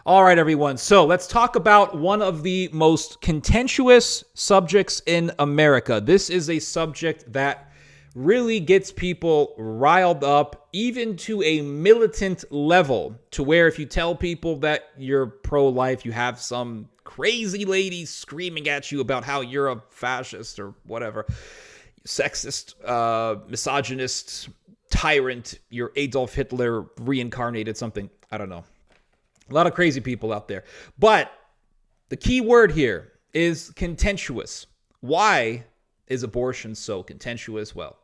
All right, everyone. So let's talk about one of the most contentious subjects in America. This is a subject that really gets people riled up, even to a militant level, to where if you tell people that you're pro-life, you have some crazy lady screaming at you about how you're a fascist or whatever, sexist, misogynist, tyrant, you're Adolf Hitler reincarnated something. I don't know. A lot of crazy people out there. But the key word here is contentious. Why is abortion so contentious? Well,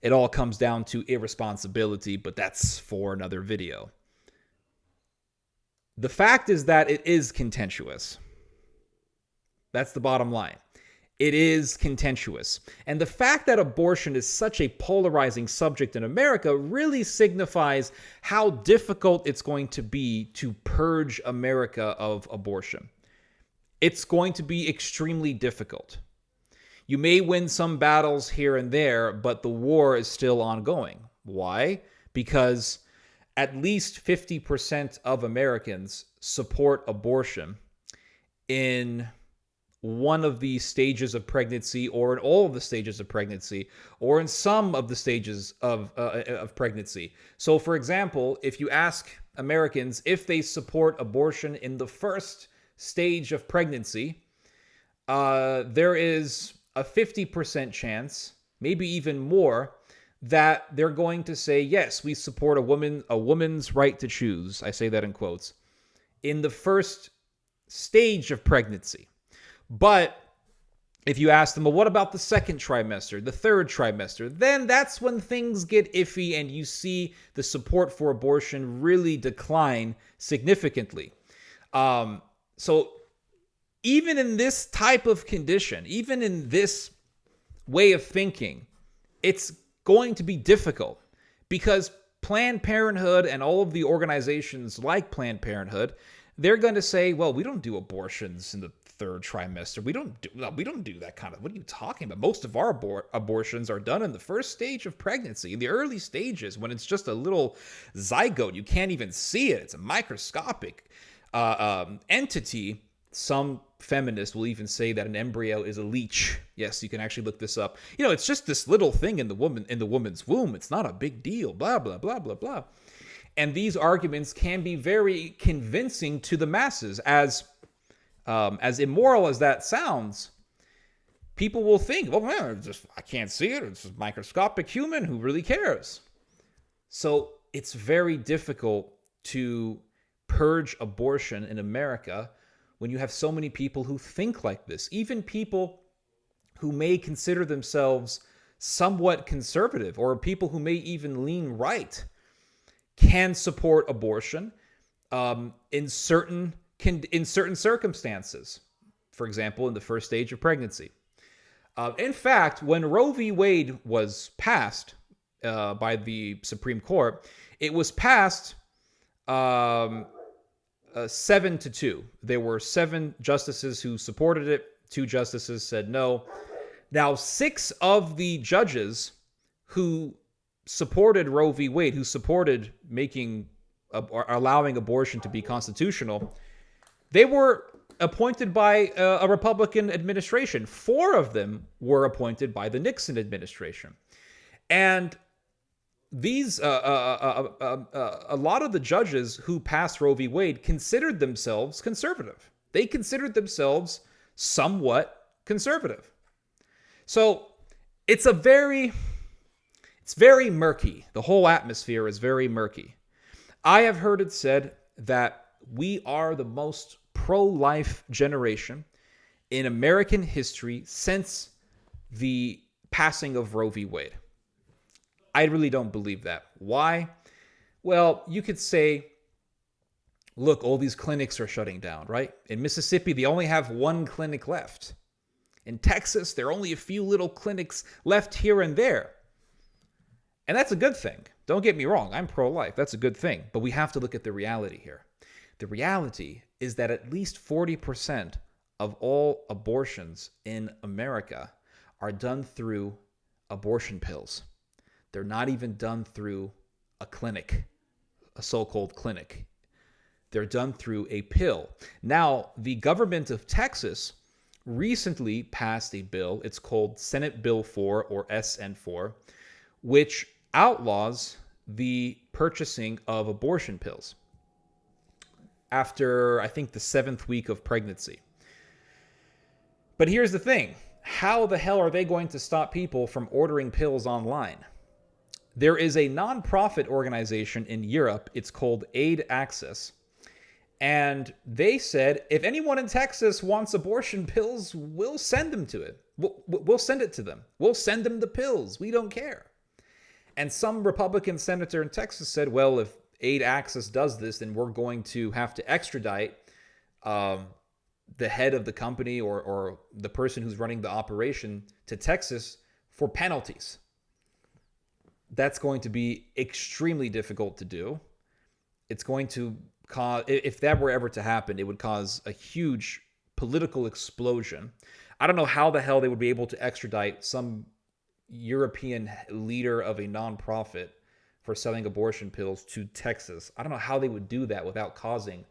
it all comes down to irresponsibility, but that's for another video. The fact is that it is contentious. That's the bottom line. It is contentious. And the fact that abortion is such a polarizing subject in America really signifies how difficult it's going to be to purge America of abortion. It's going to be extremely difficult. You may win some battles here and there, but the war is still ongoing. Why? Because at least 50% of Americans support abortion in one of the stages of pregnancy, or in all of the stages of pregnancy, or in some of the stages of pregnancy. So, for example, if you ask Americans if they support abortion in the first stage of pregnancy, there is a 50% chance, maybe even more, that they're going to say, yes, we support a woman's right to choose. I say that in quotes. In the first stage of pregnancy. But if you ask them, well, what about the second trimester, the third trimester? Then that's when things get iffy and you see the support for abortion really decline significantly. So even in this type of condition, even in this way of thinking, it's going to be difficult because Planned Parenthood and all of the organizations like Planned Parenthood, they're going to say, well, we don't do abortions in the third trimester. We don't do that kind of. What are you talking about? Most of our abortions are done in the first stage of pregnancy, in the early stages, when it's just a little zygote. You can't even see it. It's a microscopic entity. Some feminists will even say that an embryo is a leech. Yes, you can actually look this up. You know, it's just this little thing in the woman's womb. It's not a big deal. Blah blah blah blah blah. And these arguments can be very convincing to the masses. As immoral as that sounds, people will think, well, man, I can't see it. It's a microscopic human. Who really cares? So it's very difficult to purge abortion in America when you have so many people who think like this. Even people who may consider themselves somewhat conservative, or people who may even lean right, can support abortion in certain circumstances. For example, in the first stage of pregnancy. In fact, when Roe v. Wade was passed by the Supreme Court, it was passed 7-2. There were 7 justices who supported it. 2 justices said no. Now, 6 of the judges who supported Roe v. Wade, who supported allowing abortion to be constitutional, they were appointed by a Republican administration. 4 of them were appointed by the Nixon administration. And these, a lot of the judges who passed Roe v. Wade considered themselves conservative. They considered themselves somewhat conservative. So it's very murky. The whole atmosphere is very murky. I have heard it said that we are the most pro-life generation in American history since the passing of Roe v. Wade. I really don't believe that. Why? Well, you could say, look, all these clinics are shutting down, right? In Mississippi, they only have 1 clinic left. In Texas, there are only a few little clinics left here and there. And that's a good thing. Don't get me wrong. I'm pro-life. That's a good thing. But we have to look at the reality here. The reality is that at least 40% of all abortions in America are done through abortion pills. They're not even done through a clinic, a so-called clinic. They're done through a pill. Now, the government of Texas recently passed a bill. It's called Senate Bill 4 or SN4, which outlaws the purchasing of abortion pills after, I think, the 7th week of pregnancy. But here's the thing. How the hell are they going to stop people from ordering pills online? There is a nonprofit organization in Europe. It's called Aid Access. And they said, if anyone in Texas wants abortion pills, we'll send them to it. We'll send it to them. We'll send them the pills. We don't care. And some Republican senator in Texas said, well, if Aid Access does this, then we're going to have to extradite the head of the company or the person who's running the operation to Texas for penalties. That's going to be extremely difficult to do. It's going to cause, if that were ever to happen, it would cause a huge political explosion. I don't know how the hell they would be able to extradite some European leader of a nonprofit for selling abortion pills to Texas. I don't know how they would do that without causing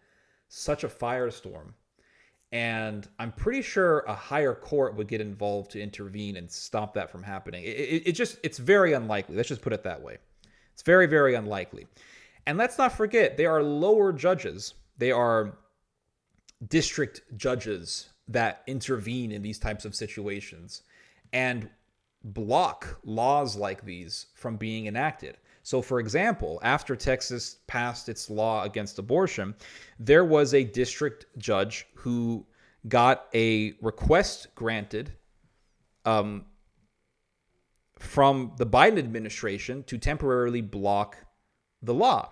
such a firestorm. And I'm pretty sure a higher court would get involved to intervene and stop that from happening. It's very unlikely. Let's just put it that way. It's very, very unlikely. And let's not forget, they are lower judges. They are district judges that intervene in these types of situations and block laws like these from being enacted. So, for example, after Texas passed its law against abortion, there was a district judge who got a request granted from the Biden administration to temporarily block the law.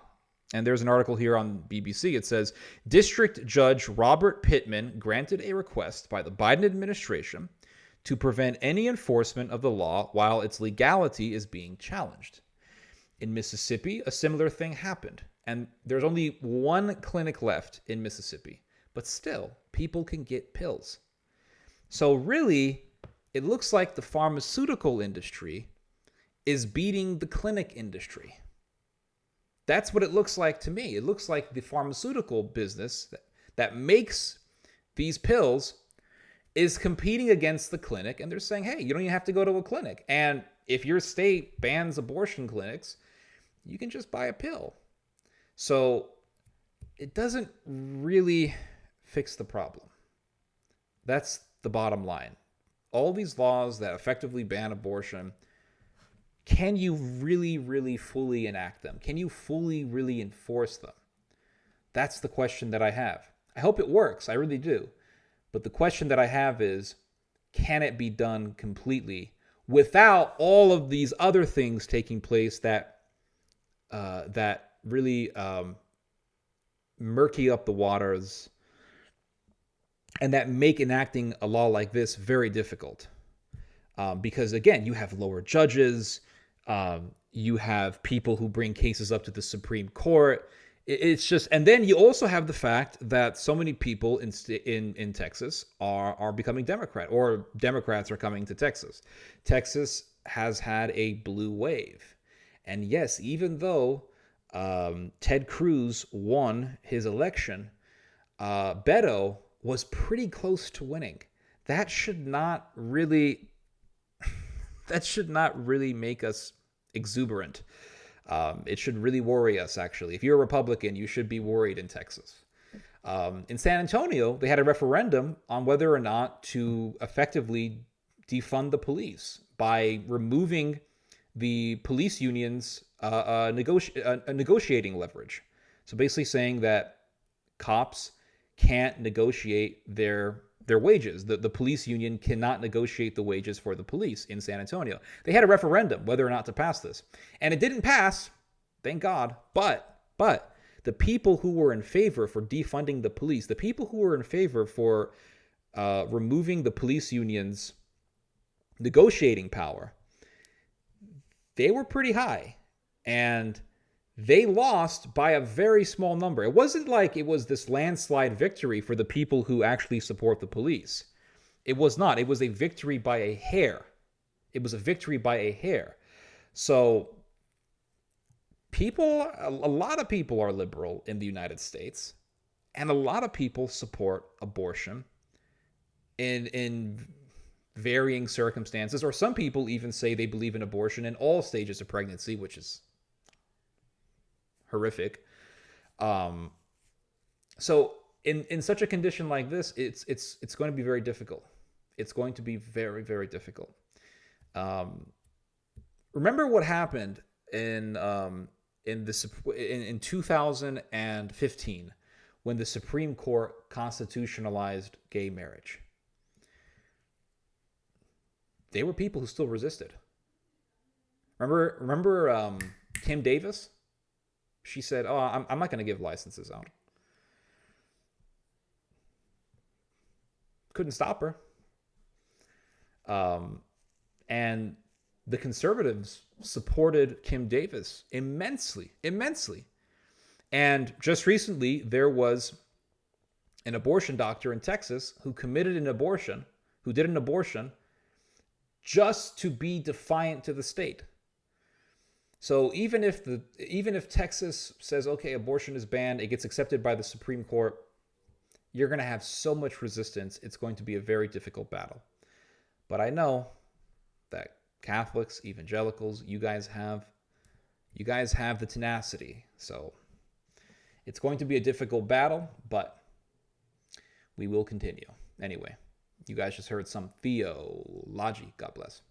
And there's an article here on BBC. It says, District Judge Robert Pittman granted a request by the Biden administration to prevent any enforcement of the law while its legality is being challenged. In Mississippi, a similar thing happened. And there's only one clinic left in Mississippi. But still, people can get pills. So really, it looks like the pharmaceutical industry is beating the clinic industry. That's what it looks like to me. It looks like the pharmaceutical business that makes these pills is competing against the clinic. And they're saying, hey, you don't even have to go to a clinic. And if your state bans abortion clinics, you can just buy a pill. So it doesn't really fix the problem. That's the bottom line. All these laws that effectively ban abortion, can you really, really fully enact them? Can you fully, really enforce them? That's the question that I have. I hope it works. I really do. But the question that I have is, can it be done completely without all of these other things taking place that really murky up the waters and that make enacting a law like this very difficult? Because again, you have lower judges, you have people who bring cases up to the Supreme Court. It's just, and then you also have the fact that so many people in Texas are becoming Democrat, or Democrats are coming to Texas. Texas has had a blue wave. And yes, even though Ted Cruz won his election, Beto was pretty close to winning. That should not really make us exuberant. It should really worry us, actually. If you're a Republican, you should be worried in Texas. In San Antonio, they had a referendum on whether or not to effectively defund the police by removing the police union's negotiating leverage. So basically saying that cops can't negotiate their wages. The police union cannot negotiate the wages for the police in San Antonio. They had a referendum whether or not to pass this. And it didn't pass, thank God. But the people who were in favor for defunding the police, the people who were in favor for removing the police union's negotiating power, they were pretty high. And they lost by a very small number. It wasn't like it was this landslide victory for the people who actually support the police. It was not. It was a victory by a hair. It was a victory by a hair. So a lot of people are liberal in the United States. And a lot of people support abortion in varying circumstances, or some people even say they believe in abortion in all stages of pregnancy, which is horrific. So in such a condition like this, it's going to be very difficult. It's going to be very, very difficult. Remember what happened in 2015 when the Supreme Court constitutionalized gay marriage. There were people who still resisted. Remember Kim Davis? She said, "Oh, I'm not going to give licenses out." Couldn't stop her. And the conservatives supported Kim Davis immensely. And just recently, there was an abortion doctor in Texas who did an abortion just to be defiant to the state. So even if Texas says, okay, abortion is banned, it gets accepted by the Supreme Court, you're going to have so much resistance. It's going to be a very difficult battle. But I know that Catholics, evangelicals, you guys have the tenacity. So it's going to be a difficult battle, but we will continue. Anyway, you guys just heard some theology. God bless.